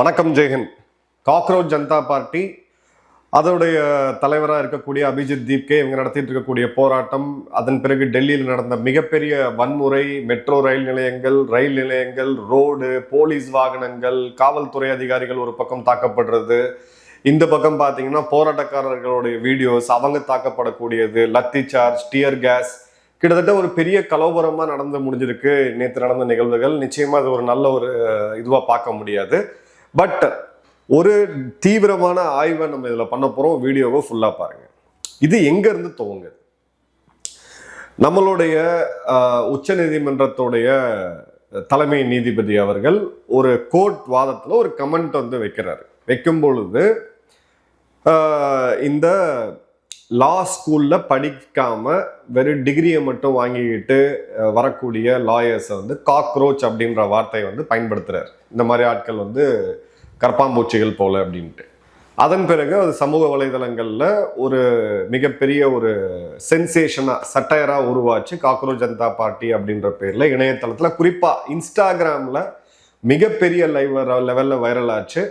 வணக்கம் Jai Hind. Cockroach Janata party அதோடைய தலைவராக இருக்கக்கூடிய அபிஜித் தீப்கே இவங்க நடத்திட்டு இருக்கக்கூடிய போராட்டம், அதன் பிறகு டெல்லியில் நடந்த மிகப்பெரிய வன்முறை, மெட்ரோ ரயில் நிலையங்கள், ரோடு, போலீஸ் வாகனங்கள், காவல்துறை அதிகாரிகள் ஒரு பக்கம் தாக்கப்படுறது, இந்த பக்கம் பார்த்தீங்கன்னா போராட்டக்காரர்களுடைய வீடியோஸ் அவங்க தாக்கப்படக்கூடியது, லத்தி சார்ஜ், டியர் கேஸ், கிட்டத்தட்ட ஒரு பெரிய கலவரமா நடந்து முடிஞ்சிருக்கு நேற்று நடந்த நிகழ்வுகள். நிச்சயமா அது ஒரு நல்ல ஒரு இதுவா பார்க்க முடியாது. பட் ஒரு தீவிரமான ஆய்வை நம்ம இதுல பண்ண போறோம். வீடியோவை ஃபுல்லா பாருங்க. இது எங்க இருந்து துவங்குது? நம்மளுடைய உச்ச நீதிமன்றத்துடைய தலைமை நீதிபதி அவர்கள் ஒரு கோர்ட் வாதத்துல ஒரு கமெண்ட் வைக்கிறாரு. வைக்கும் பொழுது இந்த லா ஸ்கூல்ல படிக்காம வெறும் டிகிரியை மட்டும் வாங்கிக்கிட்டு வரக்கூடிய லாயர்ஸை காக்ரோச் அப்படின்ற வார்த்தையை பயன்படுத்துறாரு. இந்த மாதிரி ஆட்கள் கற்பாம்பூச்சிகள் போல அப்படின்ட்டு. அதன் பிறகு அது சமூக வலைதளங்கள்ல ஒரு மிகப்பெரிய ஒரு சென்சேஷனா சட்டையரா உருவாச்சு. காக்ரோச் ஜனதா பார்ட்டி அப்படின்ற பேர்ல இணையதளத்துல குறிப்பா இன்ஸ்டாகிராம்ல மிகப்பெரிய லெவல்ல வைரல் ஆச்சு.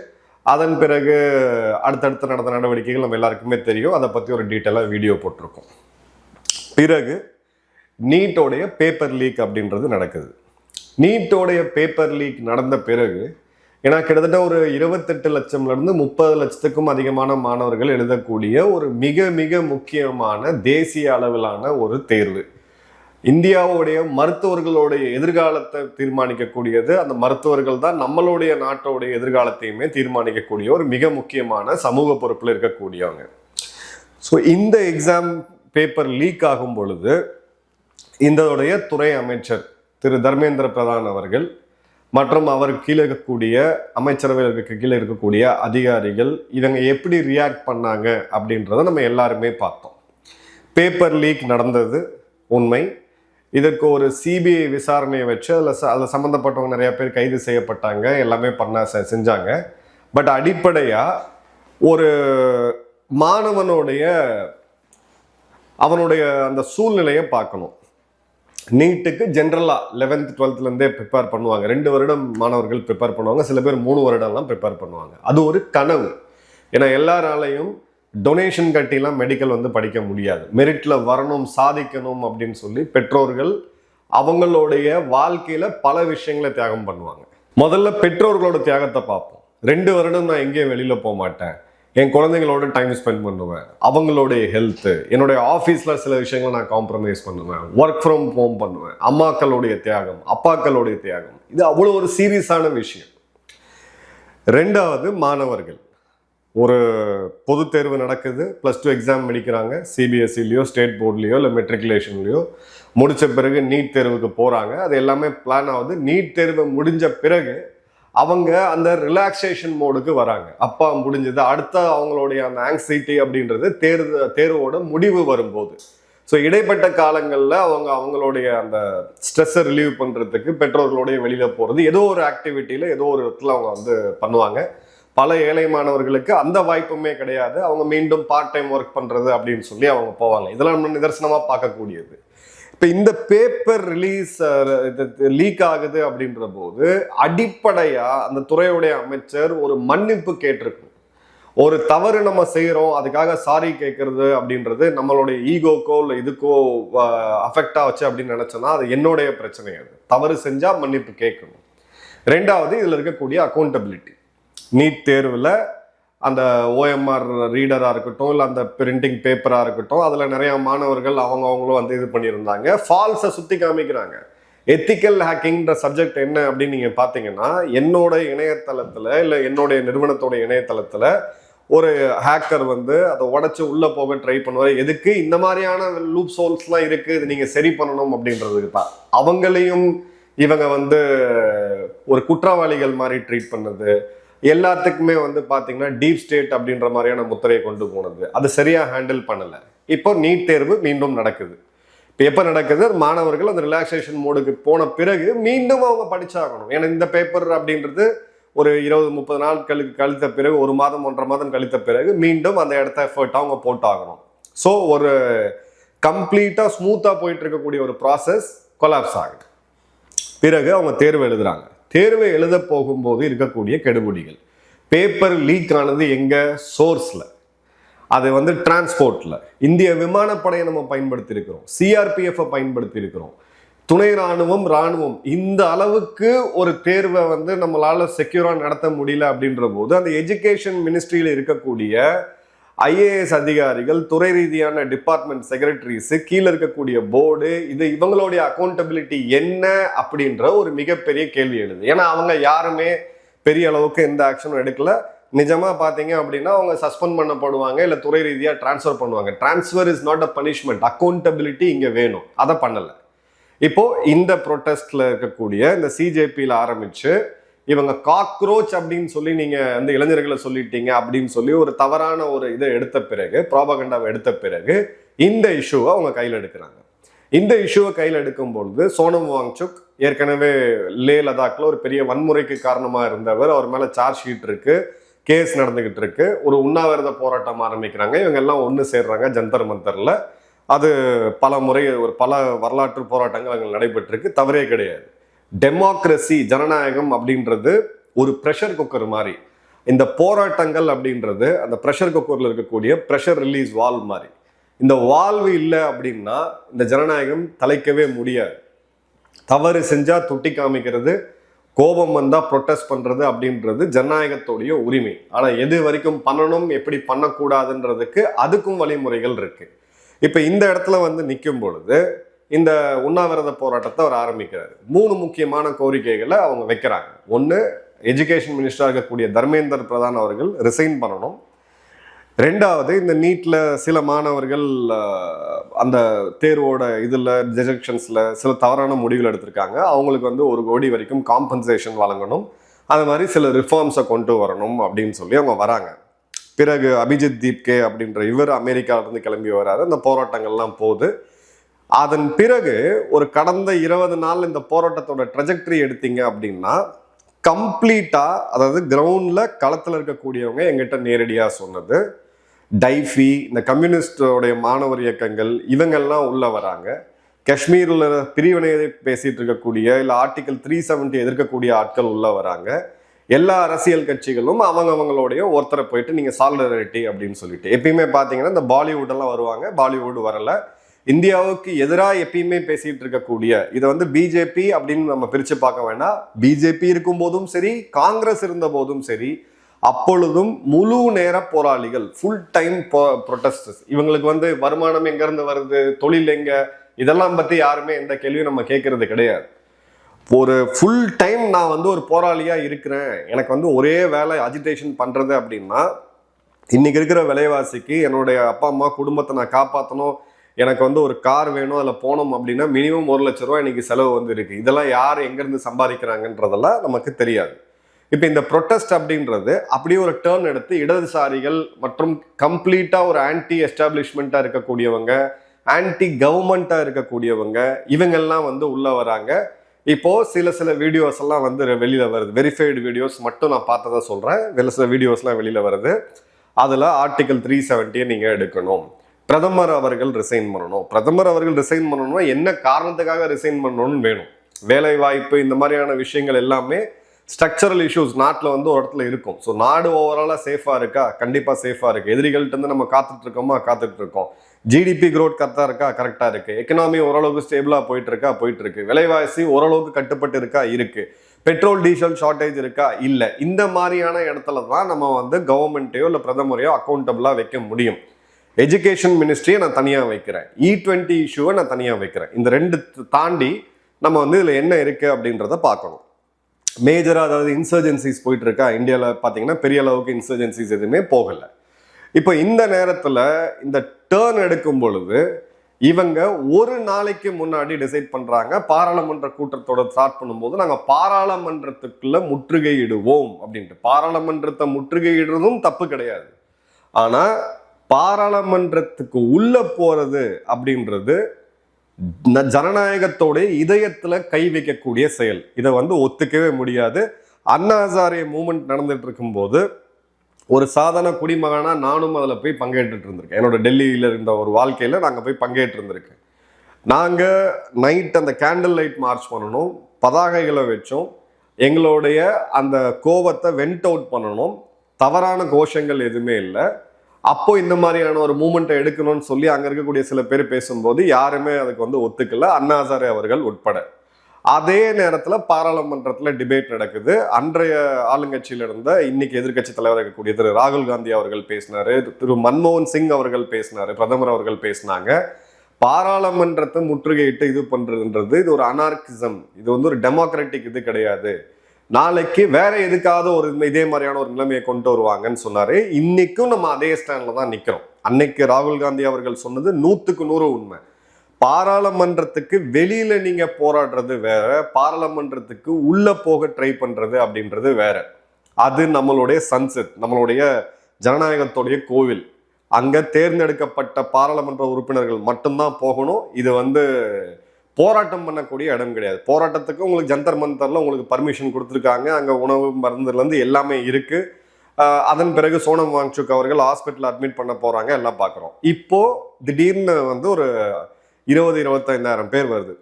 அதன் பிறகு அடுத்தடுத்து நடந்த நடவடிக்கைகள் நம்ம எல்லாருக்குமே தெரியும். அதை பத்தி ஒரு டீட்டெயிலா வீடியோ போட்டிருக்கோம். பிறகு நீட்டோடைய பேப்பர் லீக் அப்படின்றது நடக்குது. நீட்டோடைய பேப்பர் லீக் நடந்த பிறகு ஏன்னா கிட்டத்தட்ட ஒரு 28 லட்சம்ல இருந்து 30 லட்சத்துக்கும் அதிகமான மாணவர்கள் எழுதக்கூடிய ஒரு மிக மிக முக்கியமான தேசிய அளவிலான ஒரு தேர்வு. இந்தியாவுடைய மருத்துவர்களுடைய எதிர்காலத்தை தீர்மானிக்கக்கூடியது. அந்த மருத்துவர்கள் தான் நம்மளுடைய நாட்டோடைய எதிர்காலத்தையுமே தீர்மானிக்கக்கூடிய ஒரு மிக முக்கியமான சமூக பொறுப்புல இருக்கக்கூடியவங்க. ஸோ இந்த எக்ஸாம் பேப்பர் லீக் ஆகும் பொழுது இதோடைய துறை அமைச்சர் திரு தர்மேந்திர பிரதான் அவர்கள் மற்றும் அவர் கீழே இருக்கக்கூடிய அமைச்சரவைக்கு கீழே இருக்கக்கூடிய அதிகாரிகள் இவங்க எப்படி ரியாக்ட் பண்ணாங்க அப்படின்றத நம்ம எல்லாருமே பார்த்தோம். பேப்பர் லீக் நடந்தது உண்மை. இதற்கு ஒரு சிபிஐ விசாரணையை வச்சு அதில் சம்மந்தப்பட்டவங்க நிறைய பேர் கைது செய்யப்பட்டாங்க, எல்லாமே செஞ்சாங்க. பட் அடிப்படையா ஒரு மாணவனுடைய அவனுடைய அந்த சூழ்நிலையை பார்க்கணும். நீட்டுக்கு ஜென்ரலா 11th 12th ப்ரிப்பேர் பண்ணுவாங்க. 2 வருடம் மாணவர்கள் ப்ரிப்பேர் பண்ணுவாங்க. சில பேர் 3 வருடம்லாம் ப்ரிப்பேர் பண்ணுவாங்க. அது ஒரு கனவு. ஏன்னா எல்லாராலையும் டொனேஷன் கட்டிலாம் மெடிக்கல் படிக்க முடியாது. மெரிட்ல வரணும், சாதிக்கணும் அப்படின்னு சொல்லி பெற்றோர்கள் அவங்களுடைய வாழ்க்கையில பல விஷயங்களை தியாகம் பண்ணுவாங்க. முதல்ல பெற்றோர்களோட தியாகத்தை பார்ப்போம். 2 வருடம் நான் எங்கேயும் வெளியில போக மாட்டேன், என் குழந்தைங்களோட டைம் ஸ்பெண்ட் பண்ணுவேன், அவங்களுடைய ஹெல்த், என்னுடைய ஆஃபீஸில் சில விஷயங்களை நான் காம்ப்ரமைஸ் பண்ணுவேன், ஒர்க் ஃப்ரம் ஹோம் பண்ணுவேன், அம்மாக்களுடைய தியாகம், அப்பாக்களுடைய தியாகம், இது அவ்வளோ ஒரு சீரியஸான விஷயம். 2வது மாணவர்கள் ஒரு பொது தேர்வு நடக்குது, +2 எக்ஸாம் முடிக்கிறாங்க. சிபிஎஸ்சிலையோ ஸ்டேட் போர்ட்லேயோ இல்லை மெட்ரிகுலேஷன்லையோ முடித்த பிறகு நீட் தேர்வுக்கு போகிறாங்க. அது எல்லாமே பிளான் ஆகுது. நீட் தேர்வு முடிஞ்ச பிறகு அவங்க அந்த ரிலாக்ஸேஷன் மோடுக்கு வராங்க. அப்பா முடிஞ்சது, அடுத்த அவங்களுடைய அந்த ஆங்ஸைட்டி அப்படின்றது தேர்வோட முடிவு வரும்போது. ஸோ இடைப்பட்ட காலங்களில் அவங்களுடைய அந்த ஸ்ட்ரெஸ்ஸை ரிலீவ் பண்ணுறதுக்கு பெற்றோர்களுடைய வெளியில் போகிறது, ஏதோ ஒரு ஆக்டிவிட்டியில் ஏதோ ஒரு இடத்துல அவங்க பண்ணுவாங்க. பல ஏழை மாணவர்களுக்கு அந்த வாய்ப்புமே கிடையாது. அவங்க மீண்டும் பார்ட் டைம் ஒர்க் பண்ணுறது அப்படின்னு சொல்லி அவங்க போவாங்க. இதெல்லாம் நம்ம நிதர்சனமாக பார்க்கக்கூடியது. இப்போ இந்த பேப்பர் லீக் ஆகுது அப்படின்ற போது அடிப்படையா அந்த துறையுடைய அமைச்சர் ஒரு மன்னிப்பு கேட்டிருக்கணும். ஒரு தவறு நம்ம செய்யறோம், அதுக்காக சாரி கேட்கறது அப்படின்றது நம்மளுடைய ஈகோக்கோ இல்லை இதுக்கோ அஃபெக்டா வச்சு அப்படின்னு நினைச்சோன்னா அது என்னுடைய பிரச்சனை. அது தவறு செஞ்சா மன்னிப்பு கேட்கணும். 2வது இதுல இருக்கக்கூடிய அக்கௌண்டபிலிட்டி. நீட் தேர்வுல அந்த ஓஎம்ஆர் ரீடராக இருக்கட்டும், இல்லை அந்த பிரிண்டிங் பேப்பராக இருக்கட்டும், அதில் நிறைய மாணவர்கள் அவங்களும் இது பண்ணியிருந்தாங்க. ஃபால்ஸை சுற்றி காமிக்கிறாங்க. எத்திக்கல் ஹேக்கிங்ன்ற சப்ஜெக்ட் என்ன அப்படின்னு நீங்கள் பார்த்தீங்கன்னா, என்னோட இணையதளத்தில் இல்லை என்னுடைய நிறுவனத்தோட இணையதளத்தில் ஒரு ஹேக்கர் அதை உடச்சி உள்ளே போக ட்ரை பண்ணுவார். எதுக்கு? இந்த மாதிரியான லூப் சோல்ஸ்லாம் இருக்குது, இது நீங்கள் சரி பண்ணணும் அப்படின்றதுக்கு தான். அவங்களையும் இவங்க ஒரு குற்றவாளிகள் மாதிரி ட்ரீட் பண்ணது, எல்லாத்துக்குமே பார்த்தீங்கன்னா டீப் ஸ்டேட் அப்படின்ற மாதிரியான முத்திரையை கொண்டு போனது, அது சரியா ஹேண்டில் பண்ணல. இப்போ நீட் தேர்வு மீண்டும் நடக்குது. இப்போ எப்போ நடக்குது? மாணவர்கள் அந்த ரிலாக்ஸேஷன் மோடுக்கு போன பிறகு மீண்டும் அவங்க படிச்சாகணும். ஏன்னா இந்த பேப்பர் அப்படின்றது ஒரு 20-30 நாட்களுக்கு கழித்த பிறகு, 1 மாதம் 1.5 மாதம் கழித்த பிறகு மீண்டும் அந்த இடத்த எஃபர்ட் அவங்க போட்டாகணும். ஸோ ஒரு கம்ப்ளீட்டா ஸ்மூத்தா போயிட்டு இருக்கக்கூடிய ஒரு ப்ராசஸ் கொலாப்ஸ் ஆகுது. பிறகு அவங்க தேர்வு எழுதுறாங்க. தேர்வை எழுத போகும்போது இருக்கக்கூடிய கெடுபிடிகள். பேப்பர் லீக் ஆனது எங்க? சோர்ஸ்ல. அது வந்து டிரான்ஸ்போர்ட்ல. இந்திய விமானப்படையை நம்ம பயன்படுத்தி இருக்கிறோம், சிஆர்பிஎஃப் பயன்படுத்தி இருக்கிறோம், துணை ராணுவம். இந்த அளவுக்கு ஒரு தேர்வை வந்து நம்மளால செக்யூரா நடத்த முடியல அப்படின்ற போது அந்த எஜுகேஷன் மினிஸ்ட்ரியில இருக்கக்கூடிய ஐஏஎஸ் அதிகாரிகள், துறை ரீதியான டிபார்ட்மெண்ட் செக்ரட்டரிஸ், கீழே இருக்கக்கூடிய போர்டு, இது இவங்களுடைய அக்கௌண்டபிலிட்டி என்ன அப்படின்ற ஒரு மிகப்பெரிய கேள்வி எழுது. ஏன்னா அவங்க யாருமே பெரிய அளவுக்கு எந்த ஆக்ஷனும் எடுக்கல. நிஜமா பாத்தீங்க அப்படின்னா அவங்க சஸ்பெண்ட் பண்ணப்படுவாங்க, இல்ல துறை ரீதியா டிரான்ஸ்ஃபர் பண்ணுவாங்க. Transfer is not a punishment, accountability இங்க வேணும், அதை பண்ணல. இப்போ இந்த ப்ரொட்டஸ்ட்ல இருக்கக்கூடிய இந்த சிஜேபியில ஆரம்பிச்சு இவங்க காக்ரோச் அப்படின்னு சொல்லி நீங்க அந்த இளைஞர்களை சொல்லிட்டீங்க அப்படின்னு சொல்லி ஒரு தவறான ஒரு இதை எடுத்த பிறகு, ப்ராபகண்டாவை எடுத்த பிறகு இந்த இஷ்யூவை அவங்க கையில் எடுக்கிறாங்க. இந்த இஷ்யூவை கையில் எடுக்கும் பொழுது சோனம் வாங்சுக் ஏற்கனவே லே லடாக்ல ஒரு பெரிய வன்முறைக்கு காரணமா இருந்தவர், அவர் மேல சார்ஜ் ஷீட் இருக்கு, கேஸ் நடந்துகிட்டு இருக்கு. ஒரு உண்ணாவிரத போராட்டம் ஆரம்பிக்கிறாங்க. இவங்க எல்லாம் ஒன்று சேர்றாங்க ஜந்தர் மந்தர்ல. அது பல வரலாற்று போராட்டங்கள் அங்கே நடைபெற்றிருக்கு, தவறே கிடையாது. டெமோக்ரஸி, ஜனநாயகம் அப்படின்றது ஒரு ப்ரெஷர் குக்கர் மாதிரி. இந்த போராட்டங்கள் அப்படின்றது அந்த ப்ரெஷர் குக்கர்ல இருக்கக்கூடிய ப்ரெஷர் ரிலீஸ் வால்வ் மாதிரி. இந்த வால்வு இல்லை அப்படின்னா இந்த ஜனநாயகம் தலைக்கவே முடியாது. தவறு செஞ்சா துட்டி காமிக்கிறது, கோபம் வந்தா ப்ரொட்டஸ்ட் பண்றது அப்படின்றது ஜனநாயகத்தோடைய உரிமை. ஆனா எது வரைக்கும் பண்ணணும், எப்படி பண்ணக்கூடாதுன்றதுக்கு அதுக்கும் வழிமுறைகள் இருக்கு. இப்ப இந்த இடத்துல வந்து நிற்கும் பொழுது இந்த உண்ணாவிரத போராட்டத்தை அவர் ஆரம்பிக்கிறாரு. 3 முக்கியமான கோரிக்கைகளை அவங்க வைக்கிறாங்க. ஒன்று, எஜுகேஷன் மினிஸ்டராக இருக்கக்கூடிய தர்மேந்தர் பிரதான் அவர்கள் ரிசைன் பண்ணணும். 2வது, இந்த நீட்ல சில மாணவர்கள் அந்த தேர்வோட இதில் ரிஜெக்ஷன்ஸ்ல சில தவறான முடிவுகள் எடுத்திருக்காங்க, அவங்களுக்கு வந்து 1 கோடி வரைக்கும் காம்பன்சேஷன் வழங்கணும், அது மாதிரி சில ரிஃபார்ம்ஸை கொண்டு வரணும் அப்படின்னு சொல்லி அவங்க வராங்க. பிறகு அபிஜித் தீப்கே அப்படின்ற இவர் அமெரிக்காவிலிருந்து கிளம்பி வராரு. அந்த போராட்டங்கள்லாம் போகுது. அதன் பிறகு ஒரு கடந்த 20 நாள் இந்த போராட்டத்தோட ட்ரெஜெக்டரி எடுத்தீங்க அப்படின்னா கம்ப்ளீட்டா, அதாவது கிரவுண்ட்ல களத்தில் இருக்கக்கூடியவங்க எங்கிட்ட நேரடியா சொன்னது, டைஃபி, இந்த கம்யூனிஸ்டோடைய மாணவர் இயக்கங்கள், இவங்கெல்லாம் உள்ள வராங்க. காஷ்மீர்ல பிரிவினையை பேசிட்டு இருக்கக்கூடிய இல்ல ஆர்டிகல் 370 எதிர்க்கக்கூடிய ஆட்கள் உள்ள வராங்க. எல்லா அரசியல் கட்சிகளும் அவங்களுடைய ஒருத்தரை போயிட்டு நீங்க சாலிடாரிட்டி அப்படின்னு சொல்லிட்டு, எப்பயுமே பாத்தீங்கன்னா இந்த பாலிவுட் எல்லாம் வருவாங்க, பாலிவுட் வரல. இந்தியாவுக்கு எதிராக எப்பயுமே பேசிட்டு இருக்கக்கூடிய இதை வந்து பிஜேபி அப்படின்னு நம்ம பிரிச்சு பார்க்க வேண்டாம். பிஜேபி இருக்கும் போதும் சரி, காங்கிரஸ் இருந்த போதும் சரி, அப்பொழுதும் முழு நேர போராளிகள், ஃபுல் டைம் ப்ரொட்டஸ்டர்ஸ். இவங்களுக்கு வந்து வருமானம் எங்க இருந்து வருது, தொழில் எங்க, இதெல்லாம் பத்தி யாருமே எந்த கேள்வியும் நம்ம கேட்கறது கிடையாது. ஒரு ஃபுல் டைம் நான் வந்து ஒரு போராளியா இருக்கிறேன், எனக்கு வந்து ஒரே வேலை அஜிடேஷன் பண்றது அப்படின்னா, இன்னைக்கு இருக்கிற விலைவாசிக்கு என்னுடைய அப்பா அம்மா குடும்பத்தை நான் காப்பாற்றணும், எனக்கு வந்து ஒரு கார் வேணும், அதில் போனோம் அப்படின்னா மினிமம் 1 லட்ச ரூபா இன்னைக்கு செலவு வந்து இருக்கு. இதெல்லாம் யார் எங்கேருந்து சம்பாதிக்கிறாங்கன்றதெல்லாம் நமக்கு தெரியாது. இப்போ இந்த ப்ரொட்டஸ்ட் அப்படின்றது அப்படியே ஒரு டேர்ன் எடுத்து இடதுசாரிகள் மற்றும் கம்ப்ளீட்டா ஒரு ஆன்டி எஸ்டாப்ளிஷ்மெண்ட்டாக இருக்கக்கூடியவங்க, ஆன்டி கவர்மெண்ட்டாக இருக்கக்கூடியவங்க, இவங்கெல்லாம் வந்து உள்ள வராங்க. இப்போ சில வீடியோஸ் எல்லாம் வந்து வெளியில வருது, வெரிஃபைடு வீடியோஸ் மட்டும் நான் பார்த்ததை சொல்றேன். சில வீடியோஸ்லாம் வெளியில வருது. அதுல ஆர்டிகல் 370 நீங்க எடுக்கணும், பிரதமர் அவர்கள் ரிசைன் பண்ணணும். பிரதமர் அவர்கள் ரிசைன் பண்ணணும்னா என்ன காரணத்துக்காக ரிசைன் பண்ணணும்னு வேணும். வேலை வாய்ப்பு, இந்த மாதிரியான விஷயங்கள் எல்லாமே ஸ்ட்ரக்சரல் இஷ்யூஸ் நாட்டில் வந்து ஒரு இடத்துல இருக்கும். ஸோ நாடு ஓவராலாக சேஃபாக இருக்கா? கண்டிப்பாக சேஃபாக இருக்கு. எதிரிகள்ட்ட இருந்து நம்ம காத்துட்டு இருக்கோம். ஜிடிபி க்ரோத் கரெக்டாக இருக்கா? கரெக்டாக இருக்கு. எக்கனாமி ஓரளவுக்கு ஸ்டேபிளாக போயிட்டு இருக்கு. விலைவாசி ஓரளவுக்கு கட்டுப்பட்டு இருக்கா? இருக்கு. பெட்ரோல் டீசல் ஷார்டேஜ் இருக்கா? இல்லை. இந்த மாதிரியான இடத்துல தான் நம்ம வந்து கவர்மெண்ட்டையோ இல்லை பிரதமரையோ அக்கௌண்டபிளாக வைக்க முடியும். எஜுகேஷன் மினிஸ்ட்ரியை நான் தனியாக வைக்கிறேன், E20 இஷ்யூவை நான் தனியாக வைக்கிறேன். இந்த 2 தாண்டி நம்ம வந்து இதில் என்ன இருக்கு அப்படின்றத பார்க்கணும். மேஜராக அதாவது இன்சர்ஜென்சிஸ் போயிட்டு இருக்கா? இந்தியாவில் பார்த்தீங்கன்னா பெரிய அளவுக்கு இன்சர்ஜென்சிஸ் எதுவுமே போகலை. இப்போ இந்த நேரத்தில் இந்த டேர்ன் எடுக்கும் பொழுது இவங்க ஒரு நாளைக்கு முன்னாடி டிசைட் பண்றாங்க, பாராளுமன்ற கூட்டத்தோட ஸ்டார்ட் பண்ணும்போது நாங்கள் பாராளுமன்றத்துக்குள்ள முற்றுகையிடுவோம் அப்படின்ட்டு. பாராளுமன்றத்தை முற்றுகையிடுறதும் தப்பு கிடையாது, ஆனா பாராளுமன்றத்துக்கு உள்ள போறது அப்படின்றது ஜனநாயகத்தோட இதயத்துல கை வைக்கக்கூடிய செயல். இதை வந்து ஒத்துக்கவே முடியாது. அண்ணா ஹசாரே மூமெண்ட் நடந்துட்டு இருக்கும் போது ஒரு சாதாரண குடிமகனா நானும் அதில் போய் பங்கேற்றுட்டு இருந்திருக்கேன். என்னோட டெல்லியில் இருந்த ஒரு வாழ்க்கையில் நாங்கள் போய் பங்கேற்று இருந்திருக்கேன். நாங்கள் நைட் அந்த கேண்டில் லைட் மார்ச் பண்ணணும், பதாகைகளை வச்சோம், எங்களுடைய அந்த கோபத்தை வெண்ட் அவுட் பண்ணணும். தவறான கோஷங்கள் எதுவுமே இல்லை. அப்போ இந்த மாதிரியான ஒரு மூமெண்ட்டை எடுக்கணும்னு சொல்லி அங்க இருக்கக்கூடிய சில பேர் பேசும்போது யாருமே அதுக்கு வந்து ஒத்துக்கல, அண்ணா ஹசாரே அவர்கள் உட்பட. அதே நேரத்துல பாராளுமன்றத்துல டிபேட் நடக்குது. அன்றைய ஆளுங்கட்சியில இருந்த இன்னைக்கு எதிர்கட்சி தலைவர் இருக்கக்கூடிய திரு ராகுல் காந்தி அவர்கள் பேசினாரு, திரு மன்மோகன் சிங் அவர்கள் பேசினாரு, பிரதமர் அவர்கள் பேசினாங்க. பாராளுமன்றத்தை முற்றுகையிட்டு இது பண்றதுன்றது இது ஒரு அனார்கிசம், இது வந்து ஒரு டெமோக்ராட்டிக் இது கிடையாது, நாளைக்கு வேற எதுக்காவது ஒரு இதே மாதிரியான ஒரு நிலைமையை கொண்டு வருவாங்கன்னு சொன்னாரு. இன்னைக்கும் நம்ம அதே ஸ்டாண்ட்ல தான் நிக்கிறோம். அன்னைக்கு ராகுல் காந்தி அவர்கள் சொன்னது 100க்கு 100 உண்மை. பாராளுமன்றத்துக்கு வெளியில நீங்க போராடுறது வேற, பாராளுமன்றத்துக்கு உள்ள போக ட்ரை பண்றது அப்படின்றது வேற. அது நம்மளுடைய சன்செட், நம்மளுடைய ஜனநாயகத்துடைய கோவில். அங்க தேர்ந்தெடுக்கப்பட்ட பாராளுமன்ற உறுப்பினர்கள் மட்டும்தான் போகணும். இது வந்து போராட்டம் பண்ணக்கூடிய இடம் கிடையாது. போராட்டத்துக்கு உங்களுக்கு ஜந்தர் மந்தர்ல உங்களுக்கு பர்மிஷன் கொடுத்துருக்காங்க, அங்க உணவு மருந்துல இருந்து எல்லாமே இருக்கு. அதன் பிறகு சோனம் வாங்சுக் அவர்கள் ஹாஸ்பிட்டல் அட்மிட் பண்ண போறாங்க, எல்லாம் பாக்குறோம். இப்போ திடீர்னு வந்து ஒரு 20-25,000 பேர் வருது.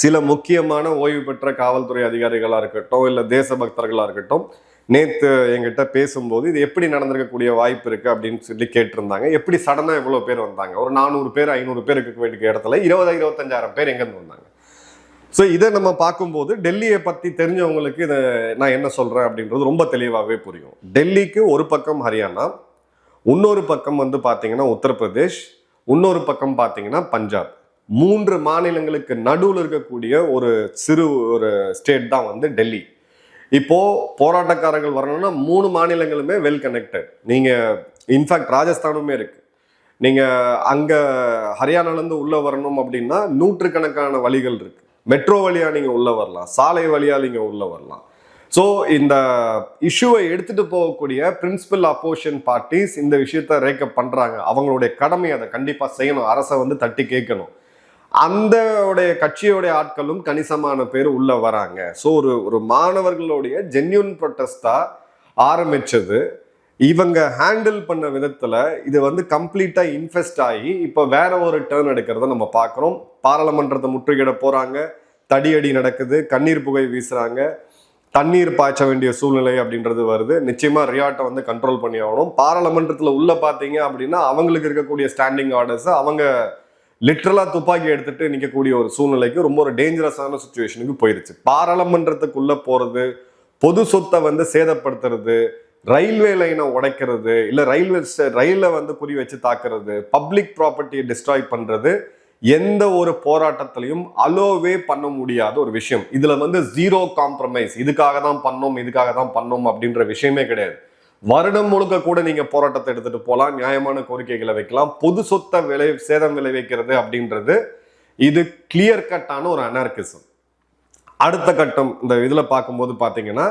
சில முக்கியமான ஓய்வு பெற்ற காவல்துறை அதிகாரிகளா இருக்கட்டும், இல்ல தேசபக்தர்களா இருக்கட்டும், நேத்து என்கிட்ட பேசும்போது இது எப்படி நடந்திருக்கக்கூடிய வாய்ப்பு இருக்கு அப்படின்னு சொல்லி கேட்டிருந்தாங்க. எப்படி சடனா இவ்வளவு பேர் வந்தாங்க? ஒரு 400 பேர் 500 பேர் இருக்க வேண்டிய இடத்துல 20-25,000 பேர் எங்கிருந்து வந்தாங்க? ஸோ இதை நம்ம பார்க்கும்போது டெல்லியை பத்தி தெரிஞ்சவங்களுக்கு இதை நான் என்ன சொல்றேன் அப்படின்றது ரொம்ப தெளிவாகவே புரியும். டெல்லிக்கு ஒரு பக்கம் ஹரியானா, இன்னொரு பக்கம் வந்து பாத்தீங்கன்னா உத்தரப்பிரதேஷ், இன்னொரு பக்கம் பாத்தீங்கன்னா பஞ்சாப். 3 மாநிலங்களுக்கு நடுவில் இருக்கக்கூடிய ஒரு சிறு ஒரு ஸ்டேட் தான் வந்து டெல்லி. இப்போ போராட்டக்காரர்கள் வரணும்னா 3 மாநிலங்களுமே வெல் கனெக்டட். நீங்க இன்ஃபேக்ட் ராஜஸ்தானுமே இருக்கு. நீங்க அங்க ஹரியானால இருந்து உள்ள வரணும் அப்படின்னா 100கணக்கான வழிகள் இருக்கு. மெட்ரோ வழியா நீங்க உள்ள வரலாம், சாலை வழியா நீங்க உள்ள வரலாம். ஸோ இந்த இஷ்யூவை எடுத்துட்டு போகக்கூடிய பிரின்சிபல் அப்போசிஷன் பார்ட்டிஸ் இந்த விஷயத்த ரேக்கப் பண்றாங்க. அவங்களுடைய கடமை அதை கண்டிப்பா செய்யணும், அரசை வந்து தட்டி கேட்கணும். அந்த கட்சியோடைய ஆட்களும் கணிசமான பேர் உள்ள வராங்க. ஸோ ஒரு மாணவர்களுடைய ஜென்யூன் ப்ரொட்டஸ்டா ஆரம்பிச்சது இவங்க ஹேண்டில் பண்ண விதத்துல இது வந்து கம்ப்ளீட்டா இன்ஃபெஸ்ட் ஆகி இப்போ வேற ஒரு டேர்ன் எடுக்கிறத நம்ம பார்க்குறோம். பாராளுமன்றத்தை முற்றுகையிட போறாங்க, தடியடி நடக்குது, கண்ணீர் புகை வீசுறாங்க, தண்ணீர் பாய்ச்ச வேண்டிய சூழ்நிலை அப்படின்றது வருது. நிச்சயமா ரியாட்டை வந்து கண்ட்ரோல் பண்ணி ஆகணும். பாராளுமன்றத்துல உள்ள பாத்தீங்க அப்படின்னா அவங்களுக்கு இருக்கக்கூடிய ஸ்டாண்டிங் ஆர்டர்ஸ் அவங்க லிட்டரலா துப்பாக்கி எடுத்துட்டு நிற்கக்கூடிய ஒரு சூழ்நிலைக்கு ரொம்ப ஒரு டேஞ்சரஸான சுச்சுவேஷனுக்கு போயிருச்சு. பாராளுமன்றத்துக்குள்ள போறது, பொது சொத்தை வந்து சேதப்படுத்துறது, ரயில்வே லைனை உடைக்கிறது, இல்ல ரயில வந்து குறி வச்சு தாக்குறது, பப்ளிக் ப்ராப்பர்ட்டியை டிஸ்ட்ராய் பண்றது எந்த ஒரு போராட்டத்திலையும் அலோவே பண்ண முடியாத ஒரு விஷயம். இதுல வந்து ஜீரோ காம்ப்ரமைஸ், இதுக்காக தான் பண்ணோம் அப்படின்ற விஷயமே கிடையாது. வருடம் முழுக்க கூட நீங்க போராட்டத்தை எடுத்துட்டு போகலாம், நியாயமான கோரிக்கைகளை வைக்கலாம். பொது சொத்தை சேதம் விளைவிக்கிறது அப்படின்றது இது கிளியர் கட்டான ஒரு அனார்கிசம். அடுத்த கட்டம் இந்த இதுல பார்க்கும்போது பாத்தீங்கன்னா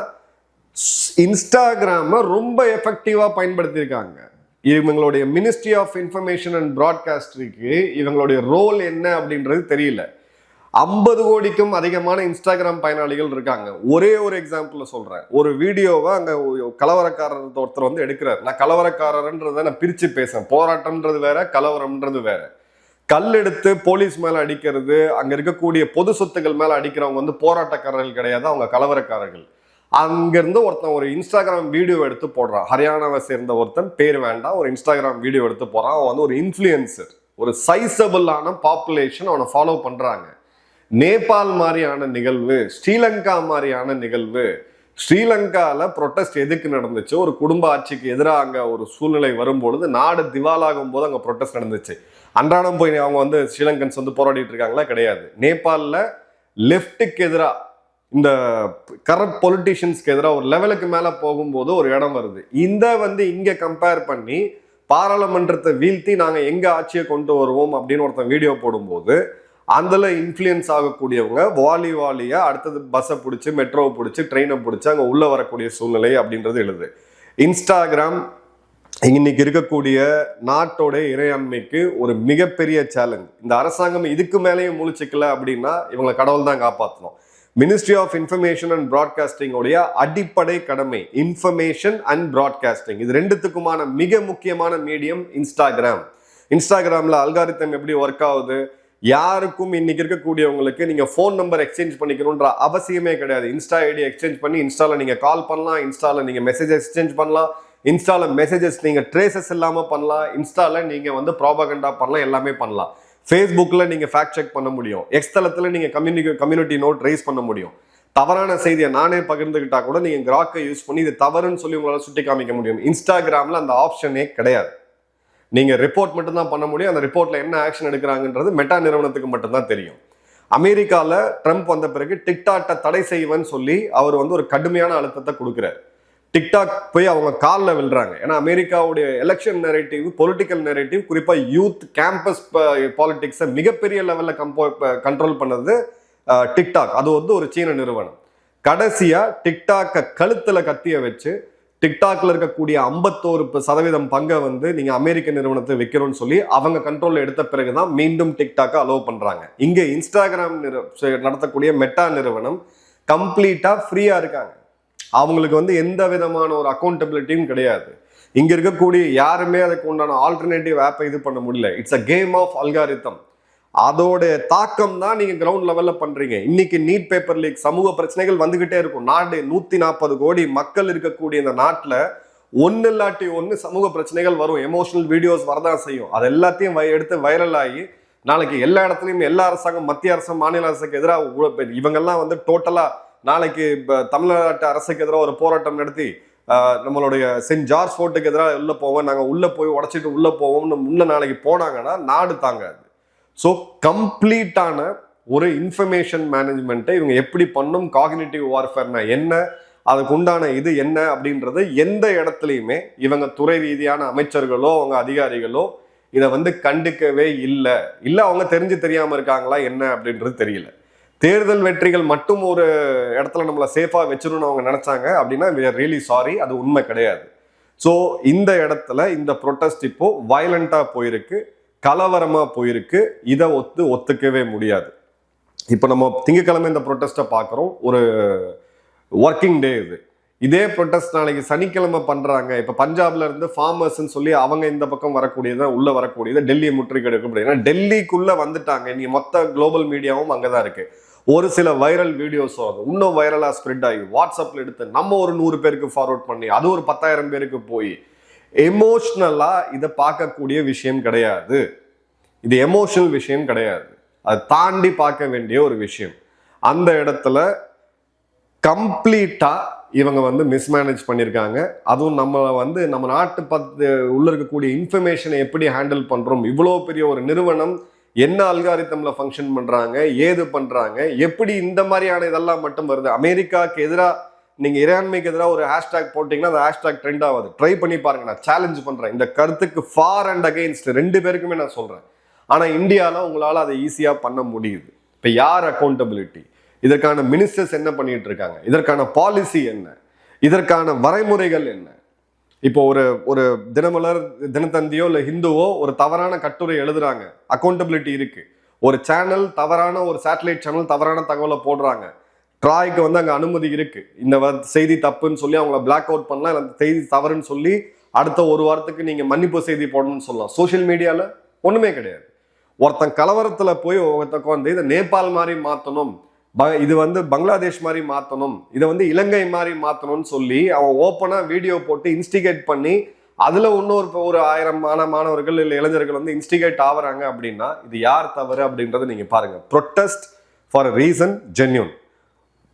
இன்ஸ்டாகிராம ரொம்ப எஃபெக்டிவா பயன்படுத்தியிருக்காங்க. இவங்களுடைய மினிஸ்ட்ரி ஆஃப் இன்ஃபர்மேஷன் அண்ட் பிராட்காஸ்டிங்க்கு இவங்களுடைய ரோல் என்ன அப்படின்றது தெரியல. 50 கோடிக்கும் அதிகமான இன்ஸ்டாகிராம் பயனாளிகள் இருக்காங்க. ஒரே ஒரு எக்ஸாம்பிள் சொல்றேன். ஒரு வீடியோவை அங்க கலவரக்காரர் ஒருத்தர் வந்து எடுக்கிறார். நான் கலவரக்காரர்ன்றதை நான் பிரிச்சு பேசுறேன். போராட்டம்ன்றது வேற, கலவரம்ன்றது வேற. கல் எடுத்து போலீஸ் மேல அடிக்கிறது, அங்க இருக்கக்கூடிய பொது சொத்துக்கள் மேல அடிக்கிறவங்க வந்து போராட்டக்காரர்கள் கிடையாது, அவங்க கலவரக்காரர்கள். அங்கிருந்து ஒருத்தன் ஒரு இன்ஸ்டாகிராம் வீடியோ எடுத்து போடுறான். ஹரியானாவை சேர்ந்த ஒருத்தன், பேர் வேண்டாம், ஒரு இன்ஸ்டாகிராம் வீடியோ எடுத்து போறான். அவன் வந்து ஒரு இன்ஃப்ளூயன்சர், ஒரு சைசபிளான பாப்புலேஷன் அவனை ஃபாலோ பண்றாங்க. நேபாள் மாதிரியான நிகழ்வு, ஸ்ரீலங்கா மாதிரியான நிகழ்வு, ஸ்ரீலங்கால ப்ரொட்டஸ்ட் எதுக்கு நடந்துச்சு? ஒரு குடும்ப ஆட்சிக்கு எதிராக அங்க ஒரு சூழ்நிலை வரும்பொழுது, நாடு திவாலாகும் போது அங்க ப்ரொட்டஸ்ட் நடந்துச்சு. அன்றாடம் போய் அவங்க வந்து ஸ்ரீலங்கன்ஸ் வந்து போராடிட்டு இருக்காங்களா? கிடையாது. நேபாளில் லெப்டுக்கு எதிராக, இந்த கரப்ட் பொலிட்டிஷியன்ஸ்க்கு எதிராக ஒரு லெவலுக்கு மேல போகும்போது ஒரு இடம் வருது. இந்த வந்து இங்க கம்பேர் பண்ணி பாராளுமன்றத்தை வீழ்த்தி நாங்க எங்க ஆட்சியை கொண்டு வருவோம் அப்படின்னு ஒருத்தன் வீடியோ போடும்போது அதுல இன்ஃப்ளூயன்ஸ் ஆகக்கூடியவங்க வாலியா அடுத்தது பஸ்ஸை பிடிச்சி, மெட்ரோவை பிடிச்சி, ட்ரெயினை பிடிச்சி அங்க உள்ள வரக்கூடிய சூழ்நிலை அப்படின்றது எழுது. இன்ஸ்டாகிராம் இன்னைக்கு இருக்கக்கூடிய நாட்டோட இறையாண்மைக்கு ஒரு மிகப்பெரிய சேலஞ்ச். இந்த அரசாங்கம் இதுக்கு மேலேயும் முழிச்சுக்கல அப்படின்னா இவங்களை கடவுள் தான் காப்பாற்றணும். Ministry of information and broadcasting உடைய அடிப்படை கடமை இன்ஃபர்மேஷன் அண்ட் பிராட்காஸ்டிங். இது ரெண்டுத்துக்குமான மிக முக்கியமான மீடியம் இன்ஸ்டாகிராம். இன்ஸ்டாகிராம்ல அல்காரிதம் எப்படி ஒர்க் ஆகுது? யாருக்கும் இன்னைக்கு இருக்கக்கூடியவங்களுக்கு நீங்க போன் நம்பர் எக்ஸ்சேஞ்ச் பண்ணிக்கணும்ன்ற அவசியமே கிடையாது. இன்ஸ்டா ஐடி எக்ஸ்சேஞ்ச் பண்ணி இன்ஸ்டால நீங்க கால் பண்ணலாம், இன்ஸ்டால நீங்க மெசேஜ் எக்ஸ்சேஞ்ச் பண்ணலாம், இன்ஸ்டால மெசேஜஸ் நீங்க ட்ரேசஸ் இல்லாம பண்ணலாம், இன்ஸ்டால நீங்க வந்து ப்ராபகண்டா பண்ணலாம், எல்லாமே பண்ணலாம். ஃபேஸ்புக்ல நீங்க ஃபேக்ட் செக் பண்ண முடியும், எக்ஸ் தளத்துல நீங்க கம்யூனிட்டி நோட் ரைஸ் பண்ண முடியும். தவறான செய்தியை நானே பகிர்ந்துகிட்டா கூட நீங்க கிராக்கை யூஸ் பண்ணி இது தவறுன்னு சொல்லி உங்களால சுட்டி காமிக்க முடியும். இன்ஸ்டாகிராம்ல அந்த ஆப்ஷனே கிடையாது. நீங்க ரிப்போர்ட் மட்டும் தான் பண்ண முடியும். அந்த ரிப்போர்ட்ல என்ன ஆக்ஷன் எடுக்கிறாங்கன்றது மெட்டா நிறுவனத்துக்கு மட்டும்தான் தெரியும். அமெரிக்கால ட்ரம்ப் வந்த பிறகு டிக்டாக்கை தடை செய்வேன்னு சொல்லி அவர் வந்து ஒரு கடுமையான அழுத்தத்தை கொடுக்கிறார். டிக்டாக் போய் அவங்க காலில் விழுறாங்க. ஏன்னா அமெரிக்காவுடைய எலெக்ஷன் நெரேட்டிவ், பொலிட்டிக்கல் நெரேட்டிவ், குறிப்பா யூத் கேம்பஸ் பாலிடிக்ஸை மிகப்பெரிய லெவல்ல கண்ட்ரோல் பண்ணது டிக்டாக். அது வந்து ஒரு சீன நிறுவனம். கடைசியா டிக்டாக்கை கழுத்துல கத்திய வச்சு டிக்டாக்ல இருக்கக்கூடிய 51% பங்கை வந்து நீங்க அமெரிக்க நிறுவனத்தை வைக்கணும்னு சொல்லி அவங்க கண்ட்ரோல் எடுத்த பிறகுதான் மீண்டும் டிக்டாக்கை அலோவ் பண்றாங்க. இங்க இன்ஸ்டாகிராம் நடத்தக்கூடிய மெட்டா நிறுவனம் கம்ப்ளீட்டா ஃப்ரீயா இருக்காங்க. அவங்களுக்கு வந்து எந்த விதமான ஒரு அக்கௌண்டபிலிட்டியும் கிடையாது. இங்க இருக்கக்கூடிய யாருமே அதுக்கு உண்டான ஆல்டர்னேட்டிவ் ஆப்பை இது பண்ண முடியல. It's a game of algorithm. அதோட தாக்கம் தான் நீங்க கிரவுண்ட் லெவல்ல பண்றீங்க. இன்னைக்கு நீட் பேப்பர் லீக், சமூக பிரச்சனைகள் வந்துகிட்டே இருக்கும். நாடு 140 கோடி மக்கள் இருக்கக்கூடிய இந்த நாட்டுல ஒன்னு இல்லாட்டி ஒன்னு சமூக பிரச்சனைகள் வரும். எமோஷனல் வீடியோஸ் வரதான் செய்யும். அது எல்லாத்தையும் எடுத்து வைரல் ஆகி நாளைக்கு எல்லா இடத்துலயும் எல்லா அரசாங்கம், மத்திய அரசு, மாநில அரசுக்கு எதிராக இவங்கெல்லாம் வந்து டோட்டலா நாளைக்கு தமிழ்நாட்டு அரசுக்கு எதிராக ஒரு போராட்டம் நடத்தி நம்மளுடைய சென்ட் ஜார்ஜ் ஃபோர்ட்டுக்கு எதிராக உள்ள போவோம், நாங்க உள்ள போய் உடைச்சிட்டு உள்ள போவோம்னு முன்ன நாளைக்கு போனாங்கன்னா நாடு தாங்காது. ஸோ கம்ப்ளீட்டான ஒரு இன்ஃபர்மேஷன் மேனேஜ்மெண்ட்டை இவங்க எப்படி பண்ணும், காக்னிட்டிவ் வார்ஃபேர்னா என்ன, அதுக்கு உண்டான இது என்ன அப்படின்றது எந்த இடத்துலையுமே இவங்க துறை ரீதியான அமைச்சர்களோ அவங்க அதிகாரிகளோ இதை வந்து கண்டுக்கவே இல்லை. அவங்க தெரிஞ்சு தெரியாம இருக்காங்களா என்ன அப்படின்றது தெரியல. தேர்தல் வெற்றிகள் மட்டும் ஒரு இடத்துல நம்மளை சேஃபா வச்சிடணும்னு அவங்க நினைச்சாங்க அப்படின்னா we are really sorry, அது உண்மை கிடையாது. ஸோ இந்த இடத்துல இந்த ப்ரொட்டஸ்ட் இப்போ வயலண்டா போயிருக்கு, கலவரமா போயிருக்கு. இதை ஒத்துக்கவே முடியாது. இப்போ நம்ம திங்கக்கிழமை இந்த ப்ரொட்டஸ்ட்டை பார்க்குறோம், ஒரு ஒர்க்கிங் டே இது. இதே ப்ரொட்டஸ்ட் நாளைக்கு சனிக்கிழமை பண்றாங்க. இப்போ பஞ்சாப்ல இருந்து ஃபார்மர்ஸ்ன்னு சொல்லி அவங்க இந்த பக்கம் வரக்கூடியதை, உள்ள வரக்கூடியதை டெல்லியை முற்றுகையிட முடியாது. ஏன்னா டெல்லிக்குள்ள வந்துட்டாங்க. நீ மொத்த குளோபல் மீடியாவும் அங்கதான் இருக்கு. ஒரு சில வைரல் வீடியோஸ் வருது, இன்னும் வைரலா ஸ்ப்ரெட் ஆகி வாட்ஸ்அப்ல எடுத்து நம்ம ஒரு 100 பேருக்கு ஃபார்வர்ட் பண்ணி அது ஒரு 10,000 பேருக்கு போய் எமோஷனலா இதை பார்க்கக்கூடிய விஷயம் கிடையாது. இது எமோஷனல் விஷயம் கிடையாது. அதை தாண்டி பார்க்க வேண்டிய ஒரு விஷயம். அந்த இடத்துல கம்ப்ளீட்டா இவங்க வந்து மிஸ்மேனேஜ் பண்ணியிருக்காங்க. அதுவும் நம்ம நாட்டு உள்ள இருக்கக்கூடிய இன்ஃபர்மேஷனை எப்படி ஹேண்டில் பண்றோம், இவ்வளோ பெரிய ஒரு நிறுவனம் என்ன அல்காரிதம்ல ஃபங்க்ஷன் பண்றாங்க, ஏது பண்றாங்க, எப்படி இந்த மாதிரியான இதெல்லாம் மட்டும் வருது. அமெரிக்காவுக்கு எதிராக நீங்க இறையாண்மைக்கு எதிராக ஒரு ஹேஷ்டாக் போட்டீங்கன்னா அந்த ஹேஷ்டாக் ட்ரெண்ட் ஆகுது. ட்ரை பண்ணி பாருங்க. நான் சேலஞ்ச் பண்றேன். இந்த கருத்துக்கு ஃபார் அண்ட் அகெயின்ஸ்ட் ரெண்டு பேருக்குமே நான் சொல்றேன். ஆனா இந்தியால உங்களால அதை ஈஸியா பண்ண முடியுது. இப்ப யார் அக்கௌண்டபிலிட்டி? இதற்கான மினிஸ்டர்ஸ் என்ன பண்ணிட்டு இருக்காங்க? இதற்கான பாலிசி என்ன? இதற்கான வரைமுறைகள் என்ன? இப்போ ஒரு தினமலர், தினத்தந்தியோ இல்ல ஹிந்துவோ ஒரு தவறான கட்டுரை எழுதுறாங்க, அக்கௌண்டபிலிட்டி இருக்கு. ஒரு சேனல் தவறான, ஒரு சேட்டலைட் சேனல் தவறான தகவலை போடுறாங்க, ட்ராய்க்கு வந்து அங்க அனுமதி இருக்கு. இந்த செய்தி தப்புன்னு சொல்லி அவங்கள பிளாக் அவுட் பண்ணலாம், அந்த செய்தி தவறுன்னு சொல்லி அடுத்த ஒரு வாரத்துக்கு நீங்க மன்னிப்பு செய்தி போடணும்னு சொல்லலாம். சோசியல் மீடியால ஒண்ணுமே கிடையாது. ஒருத்தன் கலவரத்துல போய் ஒருத்தக்க வந்து இதை நேபாள் மாதிரி மாத்தணும், இது வந்து பங்களாதேஷ் மாதிரி மாத்தணும், இதை வந்து இலங்கை மாதிரி மாத்தணும்னு சொல்லி அவன் ஓப்பனா வீடியோ போட்டு இன்ஸ்டிகேட் பண்ணி அதுல இன்னொரு ஒரு 1000 மாணவர்கள் இல்லை இளைஞர்கள் வந்து இன்ஸ்டிகேட் ஆகுறாங்க அப்படின்னா இது யார் தவறு அப்படின்றத நீங்க பாருங்க. Protest for reason genuine.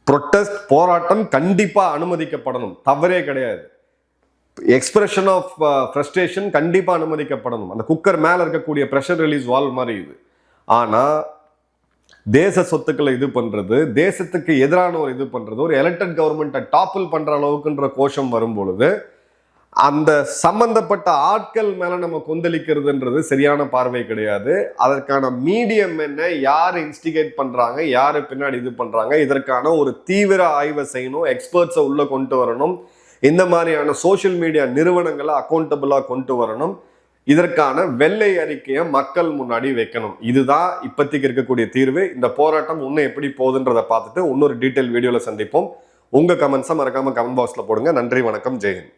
Protest, போராட்டம் கண்டிப்பா அனுமதிக்கப்படணும், தவறே கிடையாது. எக்ஸ்பிரஷன் ஆஃப் ஃப்ரஸ்ட்ரேஷன் கண்டிப்பா அனுமதிக்கப்படணும். அந்த குக்கர் மேல இருக்கக்கூடிய ப்ரெஷர் ரிலீஸ் வால்வ் மாதிரி இது. ஆனா தேச சொத்துக்களை இது பண்றது, தேசத்துக்கு எதிரான ஒரு இது பண்றது, ஒரு எலெக்டட் கவர்மெண்ட்டை டாப்பிள் பண்ற அளவுக்குன்ற கோஷம் வரும் பொழுது அந்த சம்பந்தப்பட்ட ஆட்கள் மேல நம்ம கொந்தளிக்கிறதுன்றது சரியான பார்வை கிடையாது. அதற்கான மீடியம் என்ன, யார் இன்ஸ்டிகேட் பண்றாங்க, யாரு பின்னாடி இது பண்றாங்க, இதற்கான ஒரு தீவிர ஆய்வை செய்யணும், எக்ஸ்பர்ட்ஸை உள்ள கொண்டு வரணும், இந்த மாதிரியான சோசியல் மீடியா நிறுவனங்களை அக்கௌண்டபிளா கொண்டு வரணும், இதற்கான வெள்ளை அறிக்கையை மக்கள் முன்னாடி வைக்கணும். இதுதான் இப்போதைக்கு இருக்கக்கூடிய தீர்வு. இந்த போராட்டம் இன்னும் எப்படி போகுதுன்றதை பார்த்துட்டு இன்னொரு டீட்டெயில் வீடியோல சந்திப்போம். உங்க கமெண்ட்ஸை மறக்காம கமெண்ட் பாக்ஸ்ல போடுங்க. நன்றி, வணக்கம், ஜெயஹிந்த்.